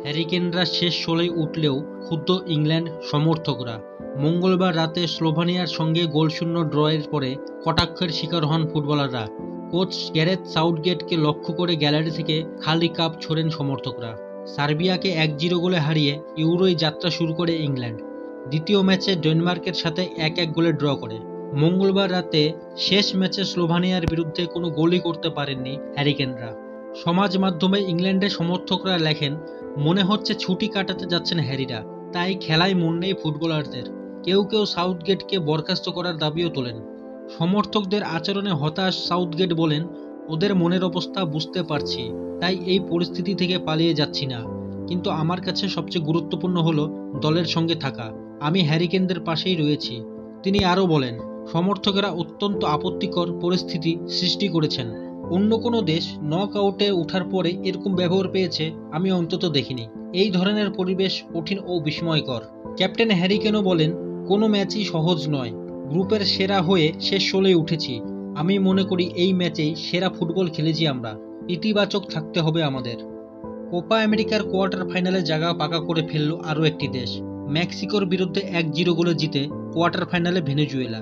হ্যারিকেনরা শেষ ১৬ উঠলেও ক্ষুব্ধ ইংল্যান্ড সমর্থকরা। মঙ্গলবার রাতে স্লোভানিয়ার সঙ্গে গোলশূন্য ড্রয়ের পরে কটাক্ষের শিকার হন ফুটবলাররা। কোচ গ্যারেথ সাউথগেটকে লক্ষ্য করে গ্যালারি থেকে খালি কাপ ছোড়েন সমর্থকরা। সার্বিয়াকে ১-০ গোলে হারিয়ে ইউরোয় যাত্রা শুরু করে ইংল্যান্ড। দ্বিতীয় ম্যাচে ডেনমার্কের সাথে ১-১ গোলে ড্র করে। মঙ্গলবার রাতে শেষ ম্যাচে স্লোভানিয়ার বিরুদ্ধে কোনো গোলই করতে পারেননি হ্যারিকেনরা। সমাজ মাধ্যমে ইংল্যান্ডের সমর্থকরা লেখেন, মনে হচ্ছে ছুটি কাটাতে যাচ্ছেন হ্যারিরা, তাই খেলায় মন নেই ফুটবলারদের। কেউ কেউ সাউথগেটকে বরখাস্ত করার দাবিও তোলেন। সমর্থকদের আচরণে হতাশ সাউথগেট বলেন, ওদের মনের অবস্থা বুঝতে পারছি, তাই এই পরিস্থিতি থেকে পালিয়ে যাচ্ছি না। কিন্তু আমার কাছে সবচেয়ে গুরুত্বপূর্ণ হলো দলের সঙ্গে থাকা। আমি হ্যারিকেনদের পাশেই রয়েছি। তিনি আরও বলেন, সমর্থকেরা অত্যন্ত আপত্তিকর পরিস্থিতি সৃষ্টি করেছেন। অন্য কোনো দেশ নক আউটে ওঠার পরে এরকম ব্যবহার পেয়েছে আমি অন্তত দেখিনি। এই ধরনের পরিবেশ কঠিন ও বিস্ময়কর। ক্যাপ্টেন হ্যারিকেনও বলেন, কোনো ম্যাচই সহজ নয়। গ্রুপের সেরা হয়ে শেষ ১৬ উঠেছি। আমি মনে করি এই ম্যাচেই সেরা ফুটবল খেলেছি আমরা। ইতিবাচক থাকতে হবে আমাদের। কোপা আমেরিকার কোয়ার্টার ফাইনালে জায়গা পাকা করে ফেলল আরও একটি দেশ। মেক্সিকোর বিরুদ্ধে ১-০ গোলে জিতে কোয়ার্টার ফাইনালে ভেনেজুয়েলা।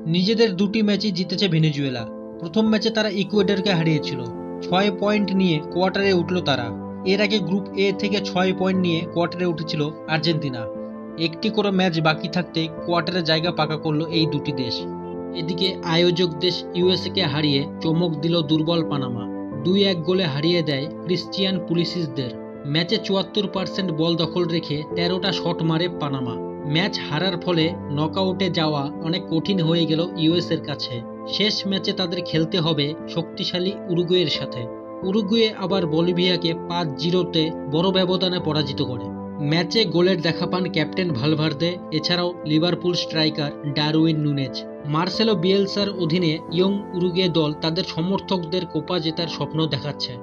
নিজেদের দুটি ম্যাচই জিতেছে ভেনেজুয়েলা। প্রথম ম্যাচে তারা ইকুয়েডরকে হারিয়েছিল। ৬ পয়েন্ট নিয়ে কোয়ার্টারে উঠল তারা। এর আগে গ্রুপ এ থেকে ৬ পয়েন্ট নিয়ে কোয়ার্টারে উঠেছিল আর্জেন্টিনা। একটি করে ম্যাচ বাকি থাকতে কোয়ার্টারে জায়গা পাকা করল এই দুটি দেশ। এদিকে আয়োজক দেশ ইউএসএকে হারিয়ে চমক দিল দুর্বল পানামা। ২-১ গোলে হারিয়ে দেয় ক্রিশ্চিয়ান পুলিসিসদের। ম্যাচে ৭৪% বল দখল রেখে ১৩টা শট মারে পানামা। ম্যাচ হারার ফলে নকআউটে যাওয়া অনেক কঠিন হয়ে গেল ইউএসএর কাছে। শেষ ম্যাচে তাদের খেলতে হবে শক্তিশালী উরুগুয়ের সাথে। উরুগুয়ে আবার বলিভিয়াকে ৫-০তে বড় ব্যবধানে পরাজিত করে। ম্যাচে গোলের দেখা পান ক্যাপ্টেন ভালভার্দে, এছাড়াও Liverpool striker Darwin Nunez. Marcelo বিয়েলসার অধীনে ইয়ং উরুগুয়ে দল তাদের সমর্থকদের কোপা জেতার স্বপ্ন দেখাচ্ছে।